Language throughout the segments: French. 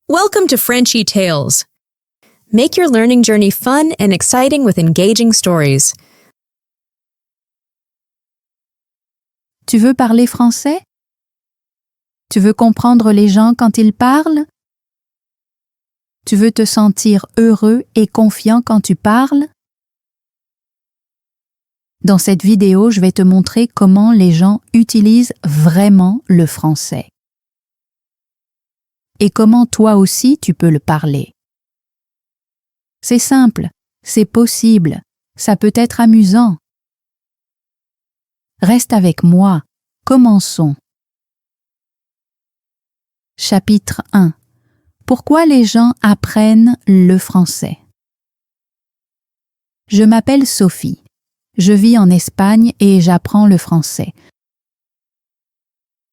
Welcome to Frenchy Tales. Make your learning journey fun and exciting with engaging stories. Tu veux parler français? Tu veux comprendre les gens quand ils parlent? Tu veux te sentir heureux et confiant quand tu parles? Dans cette vidéo, je vais te montrer comment les gens utilisent vraiment le français. Et comment toi aussi tu peux le parler. C'est simple, c'est possible, ça peut être amusant. Reste avec moi, commençons. Chapitre 1. Pourquoi les gens apprennent le français? Je m'appelle Sophie. Je vis en Espagne et j'apprends le français.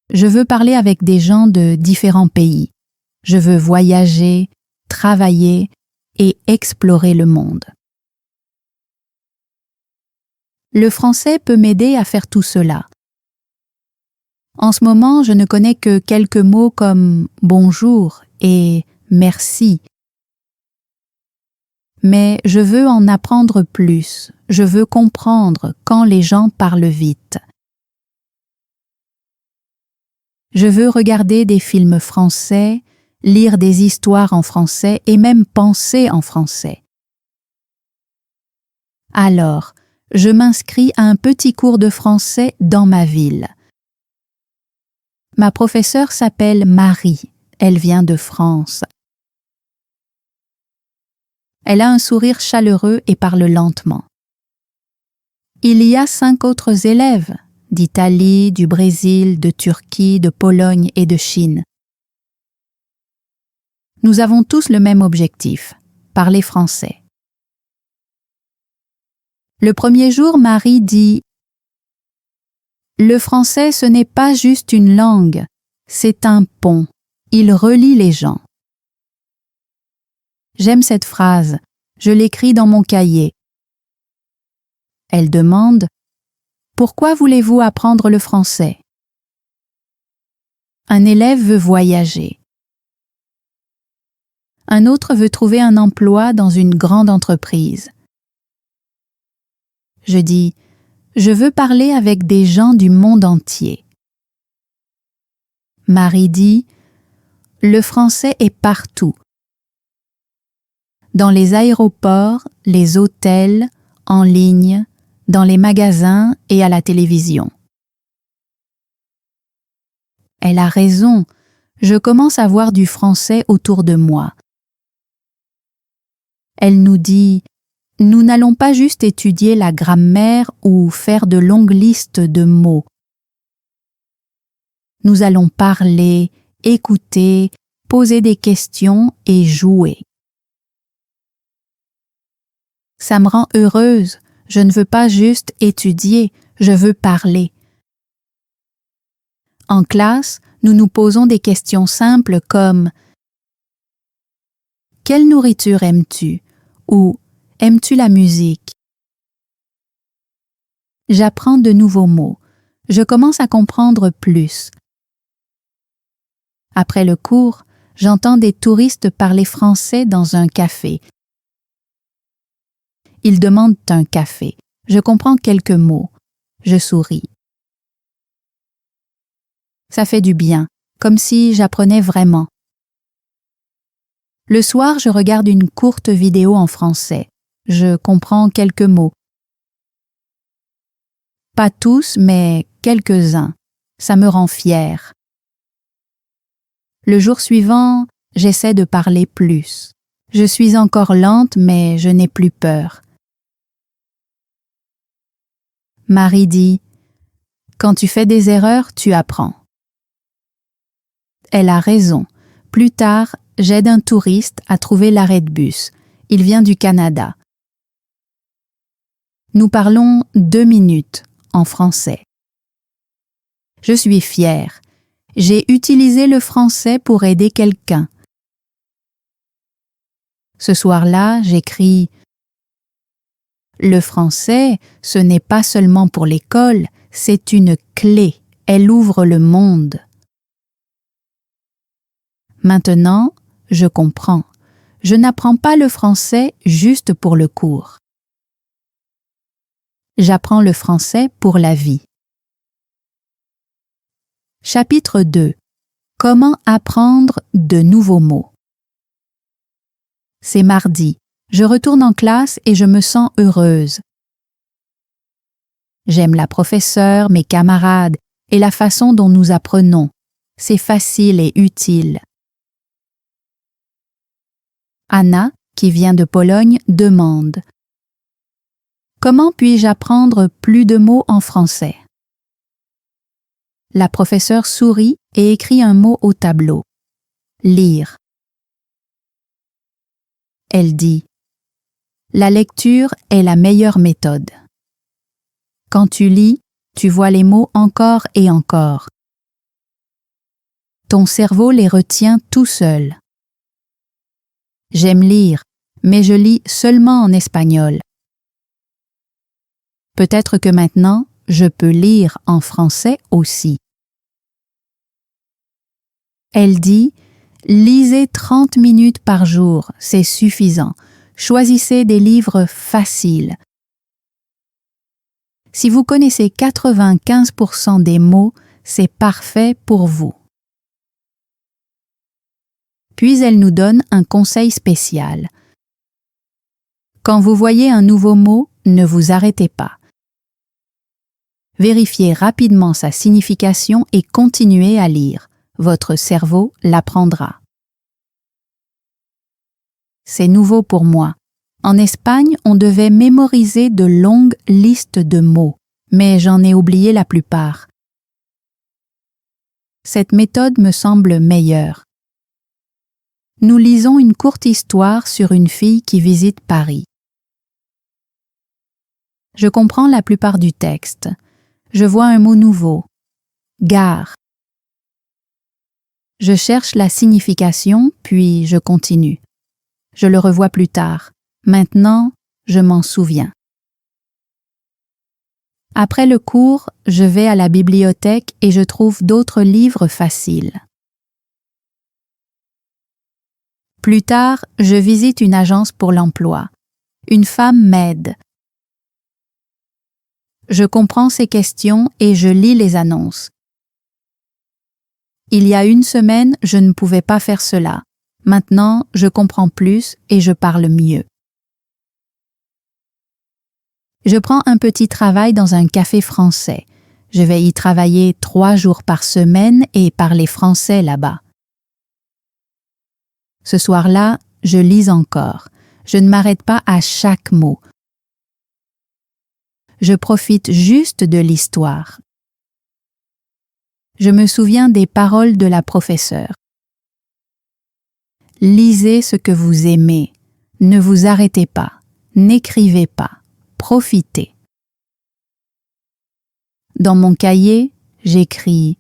Je veux parler avec des gens de différents pays. Je veux voyager, travailler et explorer le monde. Le français peut m'aider à faire tout cela. En ce moment, je ne connais que quelques mots comme bonjour et merci. Mais je veux en apprendre plus. Je veux comprendre quand les gens parlent vite. Je veux regarder des films français, lire des histoires en français et même penser en français. Alors, je m'inscris à un petit cours de français dans ma ville. Ma professeure s'appelle Marie. Elle vient de France. Elle a un sourire chaleureux et parle lentement. Il y a 5 autres élèves, d'Italie, du Brésil, de Turquie, de Pologne et de Chine. Nous avons tous le même objectif, parler français. Le premier jour, Marie dit « Le français, ce n'est pas juste une langue, c'est un pont, il relie les gens. » J'aime cette phrase, je l'écris dans mon cahier. Elle demande « Pourquoi voulez-vous apprendre le français ?» Un élève veut voyager. Un autre veut trouver un emploi dans une grande entreprise. Je dis « Je veux parler avec des gens du monde entier. » Marie dit « Le français est partout. Dans les aéroports, les hôtels, en ligne, dans les magasins et à la télévision. » Elle a raison, je commence à voir du français autour de moi. Elle nous dit « Nous n'allons pas juste étudier la grammaire ou faire de longues listes de mots. Nous allons parler, écouter, poser des questions et jouer. » Ça me rend heureuse, je ne veux pas juste étudier, je veux parler. En classe, nous nous posons des questions simples comme « Quelle nourriture aimes-tu » ou « Aimes-tu la musique ?» J'apprends de nouveaux mots. Je commence à comprendre plus. Après le cours, j'entends des touristes parler français dans un café. Ils demandent un café. Je comprends quelques mots. Je souris. Ça fait du bien, comme si j'apprenais vraiment. Le soir, je regarde une courte vidéo en français. Je comprends quelques mots. Pas tous, mais quelques-uns. Ça me rend fière. Le jour suivant, j'essaie de parler plus. Je suis encore lente, mais je n'ai plus peur. Marie dit « Quand tu fais des erreurs, tu apprends. » Elle a raison. Plus tard, j'aide un touriste à trouver l'arrêt de bus. Il vient du Canada. Nous parlons 2 minutes en français. Je suis fière. J'ai utilisé le français pour aider quelqu'un. Ce soir-là, j'écris « Le français, ce n'est pas seulement pour l'école, c'est une clé. Elle ouvre le monde. » Maintenant, je comprends. Je n'apprends pas le français juste pour le cours. J'apprends le français pour la vie. Chapitre 2. Comment apprendre de nouveaux mots? C'est mardi. Je retourne en classe et je me sens heureuse. J'aime la professeure, mes camarades et la façon dont nous apprenons. C'est facile et utile. Anna, qui vient de Pologne, demande « Comment puis-je apprendre plus de mots en français ?» La professeure sourit et écrit un mot au tableau. Lire. Elle dit « La lecture est la meilleure méthode. Quand tu lis, tu vois les mots encore et encore. Ton cerveau les retient tout seul. J'aime lire, mais je lis seulement en espagnol. Peut-être que maintenant, je peux lire en français aussi. » Elle dit « Lisez 30 minutes par jour, c'est suffisant. Choisissez des livres faciles. Si vous connaissez 95% des mots, c'est parfait pour vous. » Puis elle nous donne un conseil spécial. Quand vous voyez un nouveau mot, ne vous arrêtez pas. Vérifiez rapidement sa signification et continuez à lire. Votre cerveau l'apprendra. C'est nouveau pour moi. En Espagne, on devait mémoriser de longues listes de mots, mais j'en ai oublié la plupart. Cette méthode me semble meilleure. Nous lisons une courte histoire sur une fille qui visite Paris. Je comprends la plupart du texte. Je vois un mot nouveau. Gare. Je cherche la signification, puis je continue. Je le revois plus tard. Maintenant, je m'en souviens. Après le cours, je vais à la bibliothèque et je trouve d'autres livres faciles. Plus tard, je visite une agence pour l'emploi. Une femme m'aide. Je comprends ses questions et je lis les annonces. Il y a une semaine, je ne pouvais pas faire cela. Maintenant, je comprends plus et je parle mieux. Je prends un petit travail dans un café français. Je vais y travailler 3 jours par semaine et parler français là-bas. Ce soir-là, je lis encore. Je ne m'arrête pas à chaque mot. Je profite juste de l'histoire. Je me souviens des paroles de la professeure. Lisez ce que vous aimez. Ne vous arrêtez pas. N'écrivez pas. Profitez. Dans mon cahier, j'écris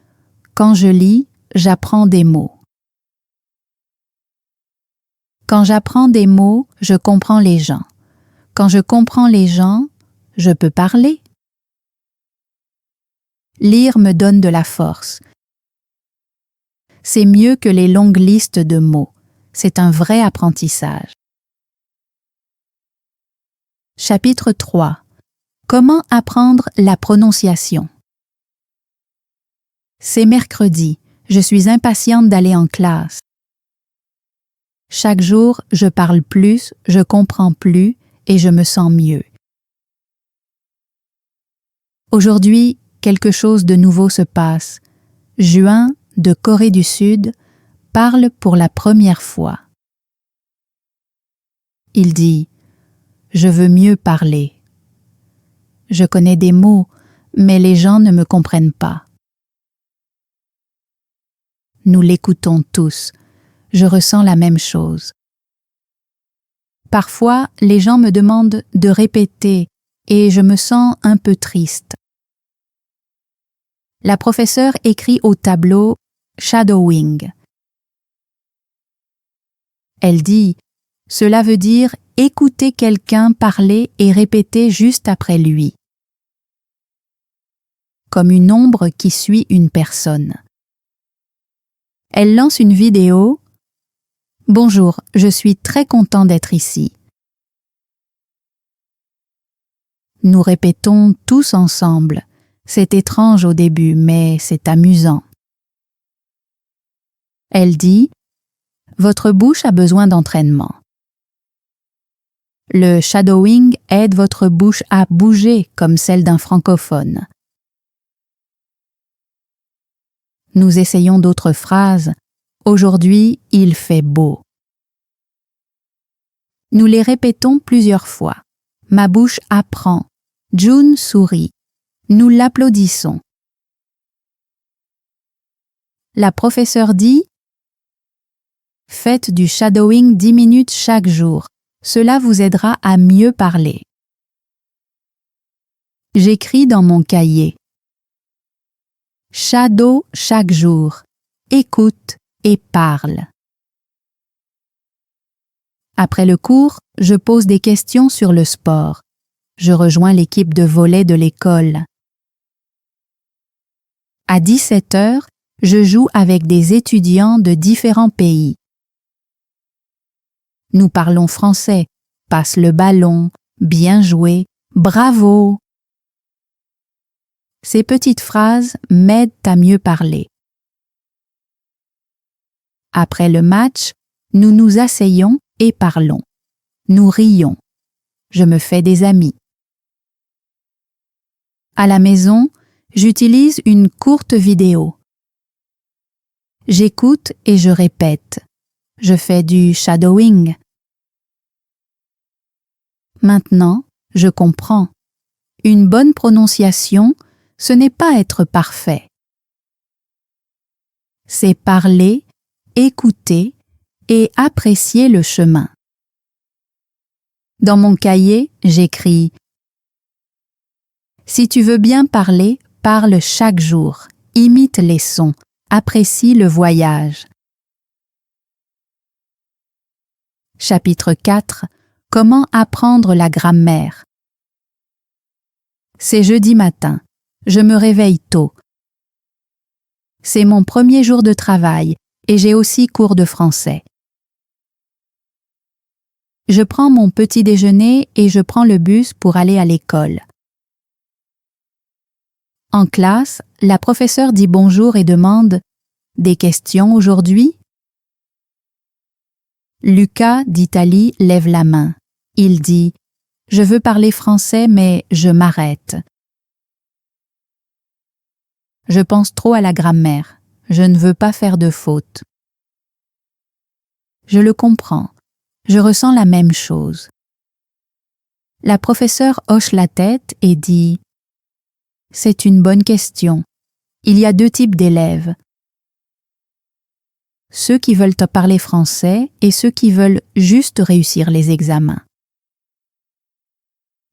« Quand je lis, j'apprends des mots. Quand j'apprends des mots, je comprends les gens. Quand je comprends les gens, je peux parler. Lire me donne de la force. C'est mieux que les longues listes de mots. C'est un vrai apprentissage. » Chapitre 3. Comment apprendre la prononciation? C'est mercredi. Je suis impatiente d'aller en classe. Chaque jour, je parle plus, je comprends plus et je me sens mieux. Aujourd'hui, quelque chose de nouveau se passe. Juin, de Corée du Sud, parle pour la première fois. Il dit « Je veux mieux parler. Je connais des mots, mais les gens ne me comprennent pas. » Nous l'écoutons tous. Je ressens la même chose. Parfois, les gens me demandent de répéter et je me sens un peu triste. La professeure écrit au tableau « shadowing ». Elle dit « Cela veut dire écouter quelqu'un parler et répéter juste après lui. » Comme une ombre qui suit une personne. Elle lance une vidéo Bonjour, je suis très content d'être ici. Nous répétons tous ensemble. C'est étrange au début, mais c'est amusant. Elle dit « Votre bouche a besoin d'entraînement ». Le shadowing aide votre bouche à bouger comme celle d'un francophone. Nous essayons d'autres phrases. Aujourd'hui, il fait beau. Nous les répétons plusieurs fois. Ma bouche apprend. June sourit. Nous l'applaudissons. La professeure dit « Faites du shadowing 10 minutes chaque jour. Cela vous aidera à mieux parler. » J'écris dans mon cahier. Shadow chaque jour. Écoute et parle. Après le cours, je pose des questions sur le sport. Je rejoins l'équipe de volley de l'école. À 17 heures, je joue avec des étudiants de différents pays. Nous parlons français, passe le ballon, bien joué, bravo. Ces petites phrases m'aident à mieux parler. Après le match, nous nous asseyons et parlons. Nous rions. Je me fais des amis. À la maison, j'utilise une courte vidéo. J'écoute et je répète. Je fais du shadowing. Maintenant, je comprends. Une bonne prononciation, ce n'est pas être parfait. C'est parler, écouter et apprécier le chemin. Dans mon cahier, j'écris « Si tu veux bien parler, parle chaque jour, imite les sons, apprécie le voyage. » Chapitre 4 « Comment apprendre la grammaire » C'est jeudi matin. Je me réveille tôt. C'est mon premier jour de travail et j'ai aussi cours de français. Je prends mon petit déjeuner et je prends le bus pour aller à l'école. En classe, la professeure dit bonjour et demande « Des questions aujourd'hui ?» Lucas d'Italie lève la main. Il dit « Je veux parler français mais je m'arrête. » Je pense trop à la grammaire. Je ne veux pas faire de fautes. Je le comprends. Je ressens la même chose. La professeure hoche la tête et dit « C'est une bonne question. Il y a 2 types d'élèves. Ceux qui veulent parler français et ceux qui veulent juste réussir les examens. »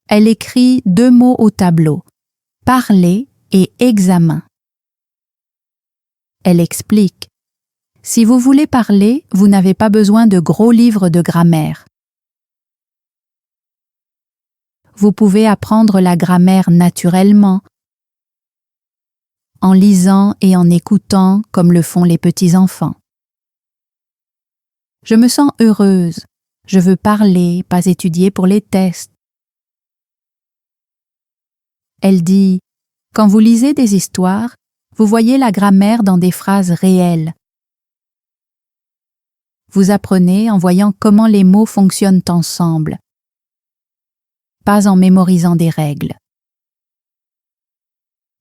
Elle écrit 2 mots au tableau, « parler » et « examen ». Elle explique « Si vous voulez parler, vous n'avez pas besoin de gros livres de grammaire. Vous pouvez apprendre la grammaire naturellement, en lisant et en écoutant comme le font les petits-enfants. Je me sens heureuse. Je veux parler, pas étudier pour les tests. » Elle dit « Quand vous lisez des histoires, vous voyez la grammaire dans des phrases réelles. Vous apprenez en voyant comment les mots fonctionnent ensemble, pas en mémorisant des règles. »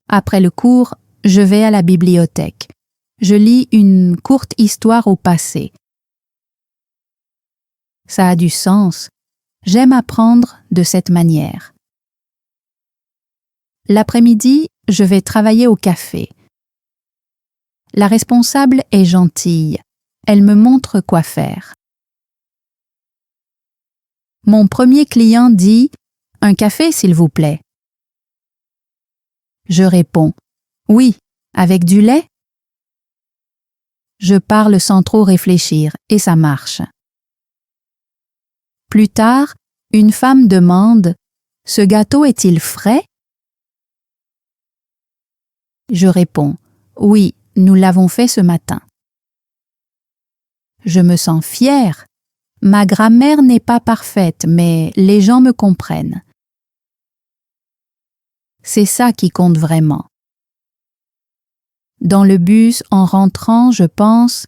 Après le cours, je vais à la bibliothèque. Je lis une courte histoire au passé. Ça a du sens. J'aime apprendre de cette manière. L'après-midi, je vais travailler au café. La responsable est gentille. Elle me montre quoi faire. Mon premier client dit « Un café, s'il vous plaît. » Je réponds « Oui, avec du lait ?» Je parle sans trop réfléchir et ça marche. Plus tard, une femme demande « Ce gâteau est-il frais ?» Je réponds « Oui, nous l'avons fait ce matin. » Je me sens fière. Ma grammaire n'est pas parfaite, mais les gens me comprennent. C'est ça qui compte vraiment. Dans le bus, en rentrant, je pense,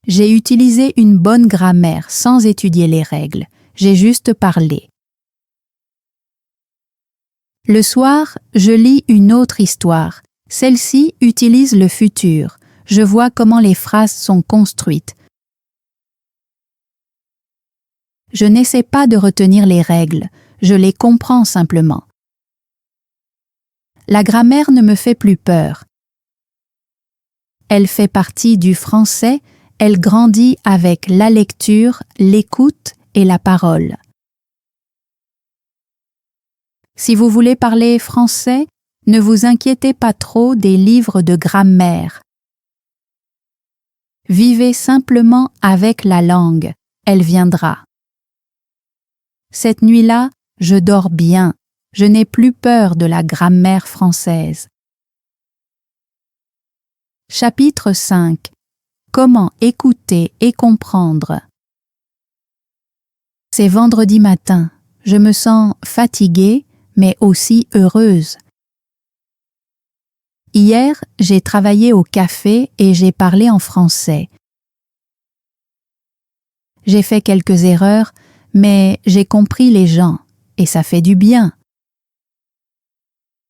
j'ai utilisé une bonne grammaire sans étudier les règles. J'ai juste parlé. Le soir, je lis une autre histoire. Celle-ci utilise le futur. Je vois comment les phrases sont construites. Je n'essaie pas de retenir les règles, je les comprends simplement. La grammaire ne me fait plus peur. Elle fait partie du français, elle grandit avec la lecture, l'écoute et la parole. Si vous voulez parler français, ne vous inquiétez pas trop des livres de grammaire. Vivez simplement avec la langue, elle viendra. Cette nuit-là, je dors bien, je n'ai plus peur de la grammaire française. Chapitre 5. Comment écouter et comprendre. C'est vendredi matin, je me sens fatiguée, mais aussi heureuse. Hier, j'ai travaillé au café et j'ai parlé en français. J'ai fait quelques erreurs, mais j'ai compris les gens, et ça fait du bien.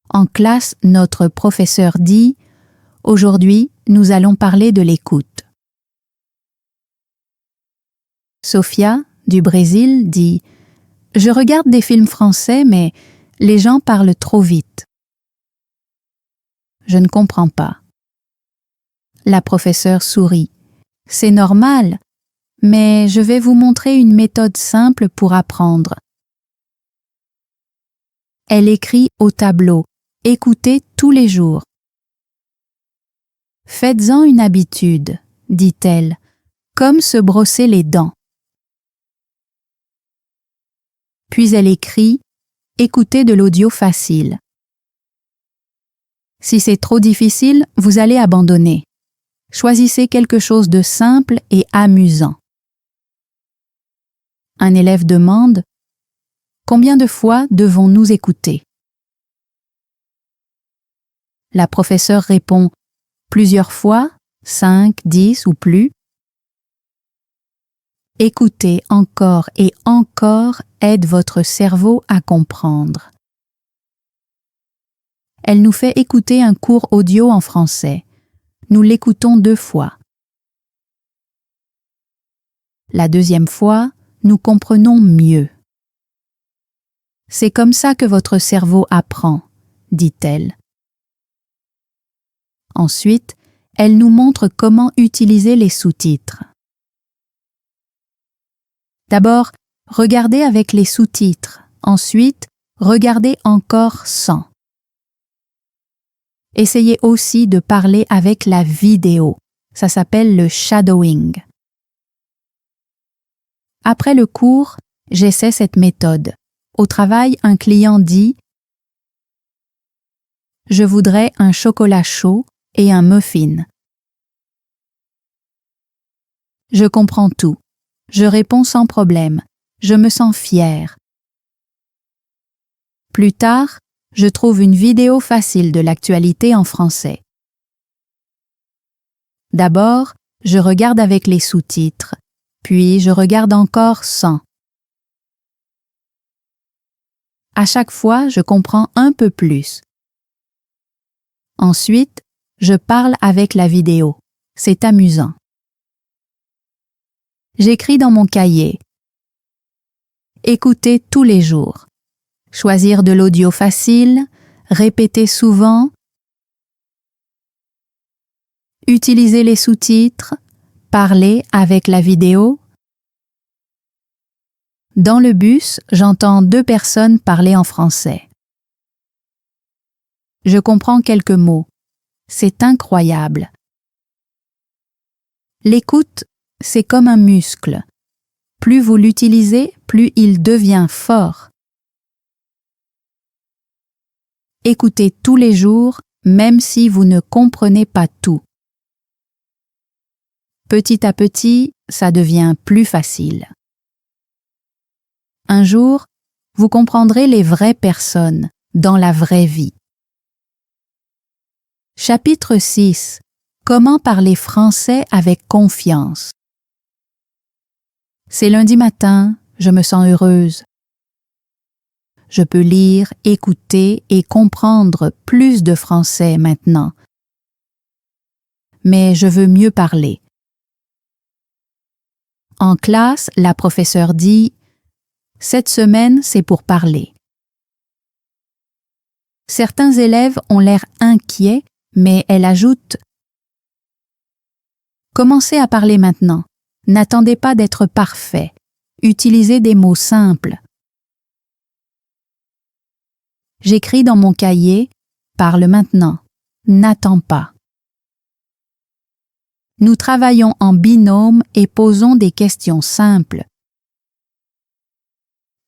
En classe, notre professeur dit « Aujourd'hui, nous allons parler de l'écoute ». Sofia, du Brésil, dit « Je regarde des films français, mais les gens parlent trop vite. » Je ne comprends pas. La professeure sourit. « C'est normal. Mais je vais vous montrer une méthode simple pour apprendre. » Elle écrit au tableau « Écoutez tous les jours ». « Faites-en une habitude, » dit-elle, « comme se brosser les dents. » Puis elle écrit « Écoutez de l'audio facile. » Si c'est trop difficile, vous allez abandonner. Choisissez quelque chose de simple et amusant. Un élève demande « Combien de fois devons-nous écouter ?» La professeure répond « Plusieurs fois, 5, 10 ou plus. » Écouter encore et encore aide votre cerveau à comprendre. Elle nous fait écouter un cours audio en français. Nous l'écoutons 2 fois. La deuxième fois, nous comprenons mieux. C'est comme ça que votre cerveau apprend, dit-elle. Ensuite, elle nous montre comment utiliser les sous-titres. D'abord, regardez avec les sous-titres. Ensuite, regardez encore sans. Essayez aussi de parler avec la vidéo. Ça s'appelle le shadowing. Après le cours, j'essaie cette méthode. Au travail, un client dit « Je voudrais un chocolat chaud et un muffin. » Je comprends tout. Je réponds sans problème. Je me sens fière. Plus tard, je trouve une vidéo facile de l'actualité en français. D'abord, je regarde avec les sous-titres, puis je regarde encore sans. À chaque fois, je comprends un peu plus. Ensuite, je parle avec la vidéo. C'est amusant. J'écris dans mon cahier. Écouter tous les jours. Choisir de l'audio facile, répéter souvent. Utiliser les sous-titres, parler avec la vidéo. Dans le bus, j'entends 2 personnes parler en français. Je comprends quelques mots. C'est incroyable. L'écoute, c'est comme un muscle. Plus vous l'utilisez, plus il devient fort. Écoutez tous les jours, même si vous ne comprenez pas tout. Petit à petit, ça devient plus facile. Un jour, vous comprendrez les vraies personnes dans la vraie vie. Chapitre 6. Comment parler français avec confiance. C'est lundi matin, je me sens heureuse. Je peux lire, écouter et comprendre plus de français maintenant. Mais je veux mieux parler. En classe, la professeure dit « Cette semaine, c'est pour parler ». Certains élèves ont l'air inquiets, mais elle ajoute « Commencez à parler maintenant. N'attendez pas d'être parfait. Utilisez des mots simples. » J'écris dans mon cahier « Parle maintenant. N'attends pas. » Nous travaillons en binôme et posons des questions simples.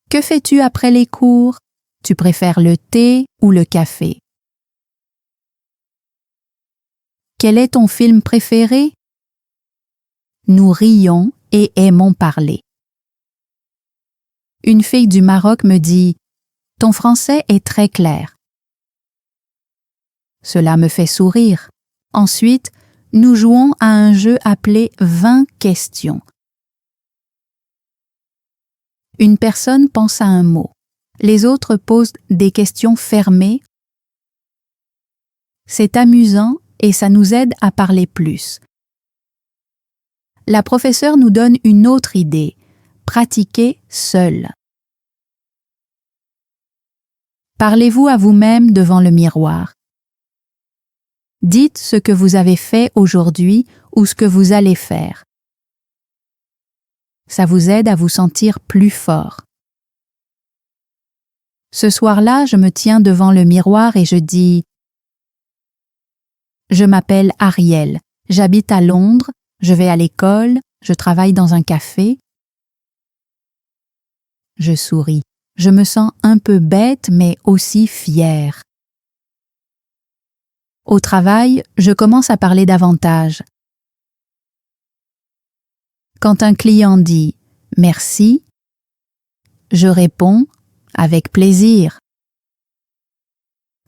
Que fais-tu après les cours? Tu préfères le thé ou le café? Quel est ton film préféré? Nous rions et aimons parler. Une fille du Maroc me dit « Ton français est très clair. » Cela me fait sourire. Ensuite, nous jouons à un jeu appelé 20 questions. Une personne pense à un mot. Les autres posent des questions fermées. C'est amusant et ça nous aide à parler plus. La professeure nous donne une autre idée. Pratiquez seul. Parlez-vous à vous-même devant le miroir. Dites ce que vous avez fait aujourd'hui ou ce que vous allez faire. Ça vous aide à vous sentir plus fort. Ce soir-là, je me tiens devant le miroir et je dis « Je m'appelle Ariel, j'habite à Londres, je vais à l'école, je travaille dans un café. » Je souris. Je me sens un peu bête mais aussi fière. Au travail, je commence à parler davantage. Quand un client dit « Merci », je réponds « Avec plaisir ».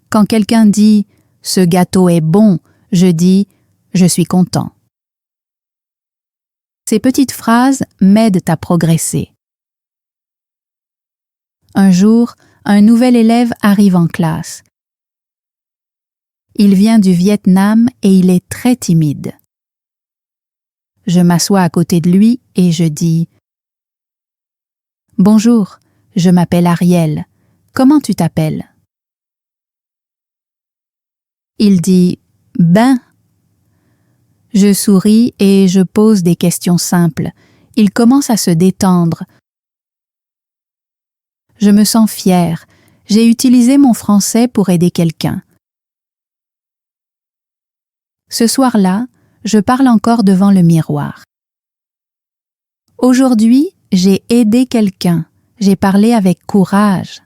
Quand quelqu'un dit « Ce gâteau est bon », je dis « Je suis content ». Ces petites phrases m'aident à progresser. Un jour, un nouvel élève arrive en classe. Il vient du Vietnam et il est très timide. Je m'assois à côté de lui et je dis « Bonjour, je m'appelle Ariel. Comment tu t'appelles » Il dit « Ben ». Je souris et je pose des questions simples. Il commence à se détendre. Je me sens fière. J'ai utilisé mon français pour aider quelqu'un. Ce soir-là, je parle encore devant le miroir. Aujourd'hui, j'ai aidé quelqu'un. J'ai parlé avec courage.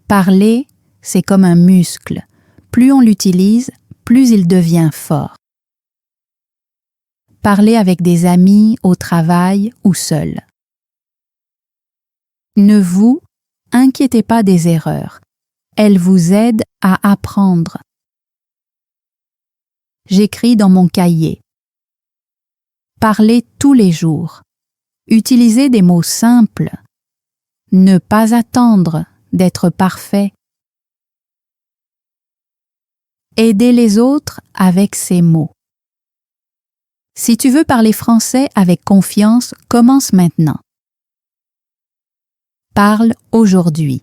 Parler, c'est comme un muscle. Plus on l'utilise, plus il devient fort. Parler avec des amis, au travail ou seul. Ne vous inquiétez pas des erreurs. Elles vous aident à apprendre. J'écris dans mon cahier. Parlez tous les jours. Utilisez des mots simples. Ne pas attendre d'être parfait. Aidez les autres avec ces mots. Si tu veux parler français avec confiance, commence maintenant. Parle aujourd'hui.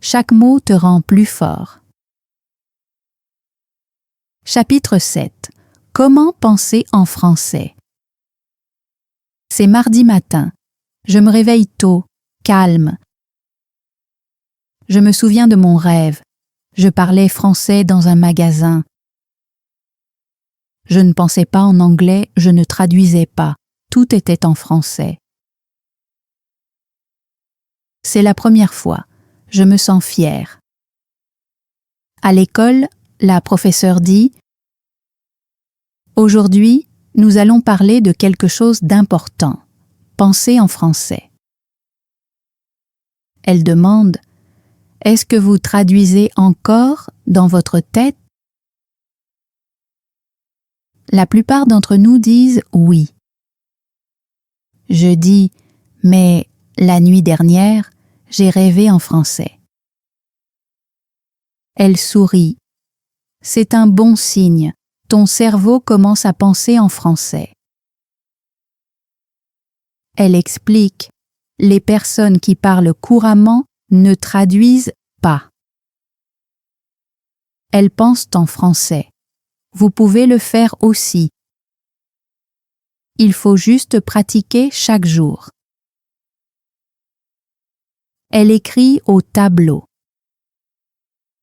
Chaque mot te rend plus fort. Chapitre 7. Comment penser en français? C'est mardi matin. Je me réveille tôt, calme. Je me souviens de mon rêve. Je parlais français dans un magasin. Je ne pensais pas en anglais, je ne traduisais pas. Tout était en français. C'est la première fois. Je me sens fière. À l'école, la professeure dit « Aujourd'hui, Nous allons parler de quelque chose d'important. Pensez en français. Elle demande « Est-ce que vous traduisez encore dans votre tête ?» La plupart d'entre nous disent « oui ». Je dis « mais la nuit dernière, j'ai rêvé en français ». Elle sourit. C'est un bon signe. Ton cerveau commence à penser en français. Elle explique, les personnes qui parlent couramment ne traduisent pas. Elles pensent en français. Vous pouvez le faire aussi. Il faut juste pratiquer chaque jour. Elle écrit au tableau.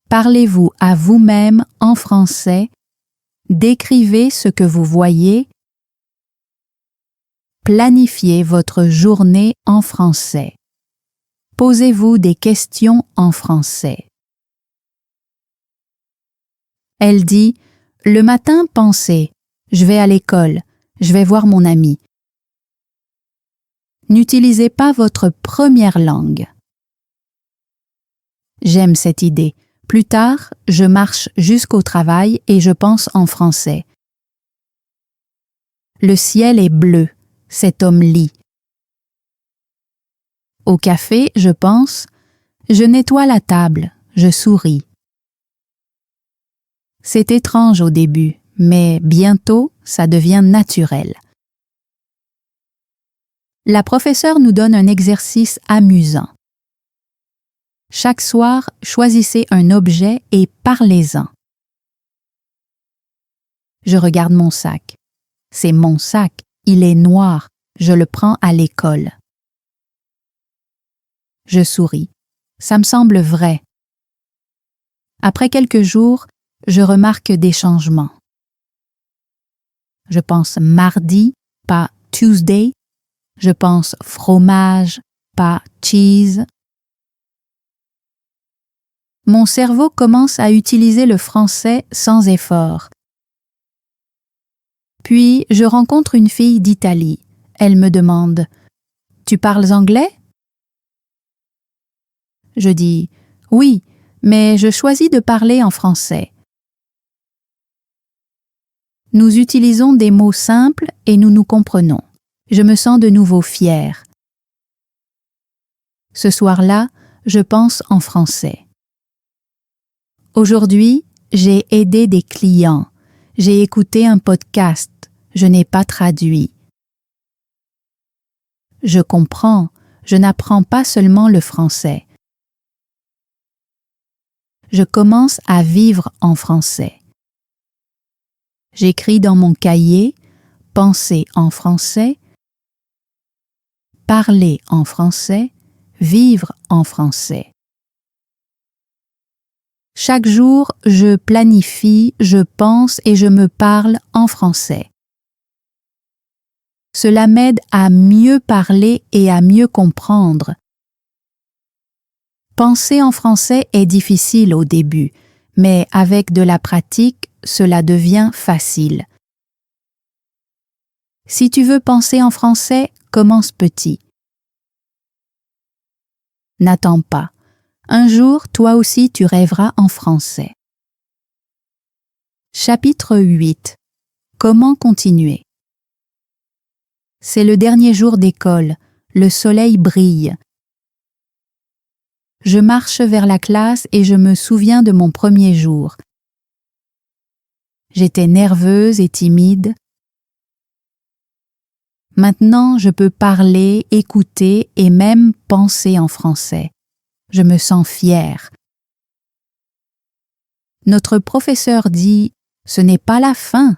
Parlez-vous à vous-même en français. Décrivez ce que vous voyez. Planifiez votre journée en français. Posez-vous des questions en français. Elle dit « Le matin, pensez, je vais à l'école, je vais voir mon ami. » N'utilisez pas votre première langue. J'aime cette idée. Plus tard, je marche jusqu'au travail et je pense en français. Le ciel est bleu, cet homme lit. Au café, je pense, je nettoie la table, je souris. C'est étrange au début, mais bientôt, ça devient naturel. La professeure nous donne un exercice amusant. Chaque soir, choisissez un objet et parlez-en. Je regarde mon sac. C'est mon sac, il est noir, je le prends à l'école. Je souris. Ça me semble vrai. Après quelques jours, je remarque des changements. Je pense mardi, pas Tuesday. Je pense fromage, pas cheese. Mon cerveau commence à utiliser le français sans effort. Puis, je rencontre une fille d'Italie. Elle me demande « Tu parles anglais ?» Je dis « Oui, mais je choisis de parler en français. » Nous utilisons des mots simples et nous nous comprenons. Je me sens de nouveau fière. Ce soir-là, je pense en français. Aujourd'hui, j'ai aidé des clients. J'ai écouté un podcast. Je n'ai pas traduit. Je comprends. Je n'apprends pas seulement le français. Je commence à vivre en français. J'écris dans mon cahier « Penser en français »,« Parler en français »,« Vivre en français ». Chaque jour, je planifie, je pense et je me parle en français. Cela m'aide à mieux parler et à mieux comprendre. Penser en français est difficile au début, mais avec de la pratique, cela devient facile. Si tu veux penser en français, commence petit. N'attends pas. Un jour, toi aussi, tu rêveras en français. Chapitre 8. Comment continuer? C'est le dernier jour d'école. Le soleil brille. Je marche vers la classe et je me souviens de mon premier jour. J'étais nerveuse et timide. Maintenant, je peux parler, écouter et même penser en français. Je me sens fière. Notre professeur dit « Ce n'est pas la fin ».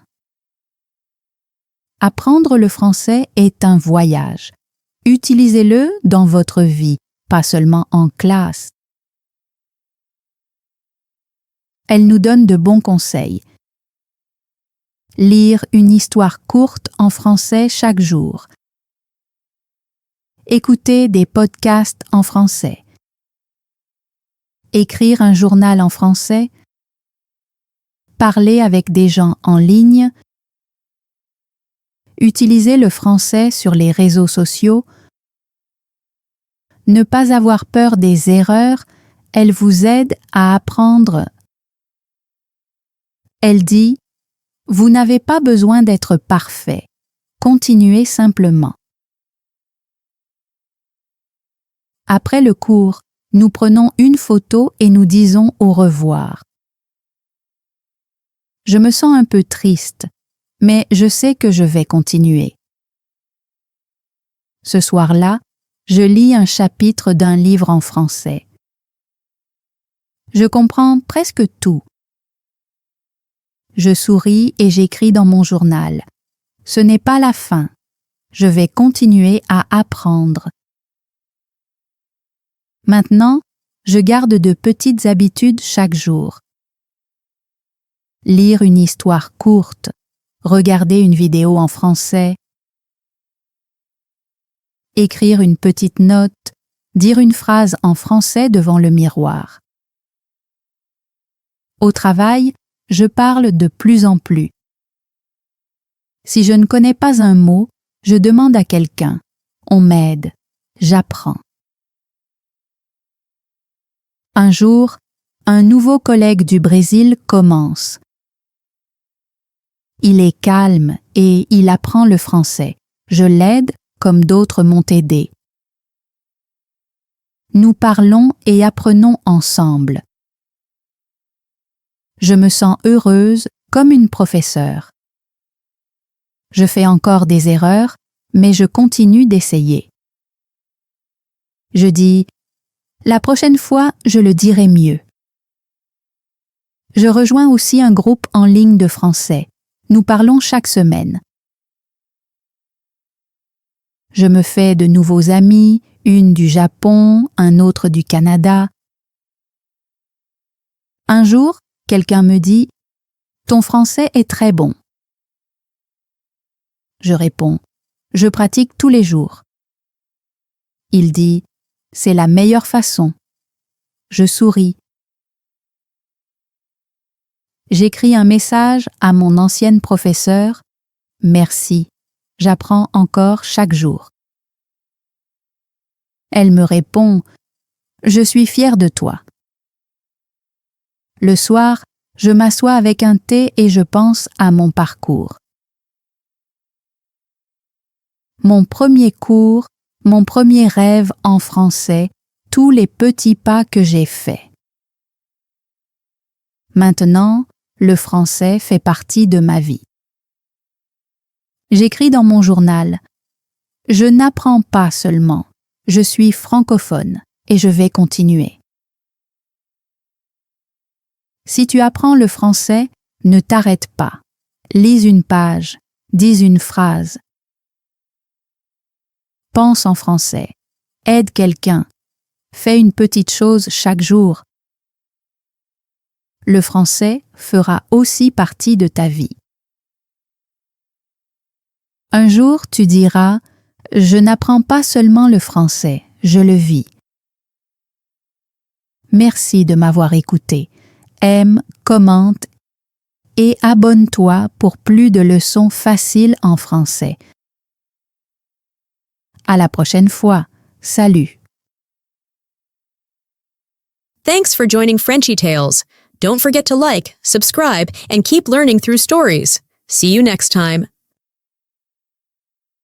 Apprendre le français est un voyage. Utilisez-le dans votre vie, pas seulement en classe. Elle nous donne de bons conseils. Lire une histoire courte en français chaque jour. Écouter des podcasts en français. Écrire un journal en français. Parler avec des gens en ligne. utiliser le français sur les réseaux sociaux, ne pas avoir peur des erreurs, elle vous aide à apprendre. Elle dit « Vous n'avez pas besoin d'être parfait. Continuez simplement. » Après le cours, nous prenons une photo et nous disons au revoir. Je me sens un peu triste, mais je sais que je vais continuer. Ce soir-là, je lis un chapitre d'un livre en français. Je comprends presque tout. Je souris et j'écris dans mon journal. Ce n'est pas la fin. Je vais continuer à apprendre. Maintenant, je garde de petites habitudes chaque jour. Lire une histoire courte, regarder une vidéo en français, écrire une petite note, dire une phrase en français devant le miroir. Au travail, je parle de plus en plus. Si je ne connais pas un mot, je demande à quelqu'un. On m'aide. J'apprends. Un jour, un nouveau collègue du Brésil commence. Il est calme et il apprend le français. Je l'aide comme d'autres m'ont aidé. Nous parlons et apprenons ensemble. Je me sens heureuse comme une professeure. Je fais encore des erreurs, mais je continue d'essayer. Je dis « La prochaine fois, je le dirai mieux ». Je rejoins aussi un groupe en ligne de français. Nous parlons chaque semaine. Je me fais de nouveaux amis, une du Japon, un autre du Canada. Un jour, quelqu'un me dit « Ton français est très bon ». Je réponds « Je pratique tous les jours ». Il dit « C'est la meilleure façon ». Je souris. J'écris un message à mon ancienne professeure « Merci, j'apprends encore chaque jour ». Elle me répond « Je suis fière de toi ». Le soir, je m'assois avec un thé et je pense à mon parcours. Mon premier cours, mon premier rêve en français, tous les petits pas que j'ai faits. Maintenant, le français fait partie de ma vie. J'écris dans mon journal « Je n'apprends pas seulement, je suis francophone et je vais continuer ». Si tu apprends le français, ne t'arrête pas. Lis une page, dis une phrase. Pense en français. Aide quelqu'un. Fais une petite chose chaque jour. Le français fera aussi partie de ta vie. Un jour, tu diras « Je n'apprends pas seulement le français, je le vis ». Merci de m'avoir écouté. Aime, commente et abonne-toi pour plus de leçons faciles en français. À la prochaine fois. Salut! Thanks for joining Frenchy Tales. Don't forget to like, subscribe, and keep learning through stories. See you next time.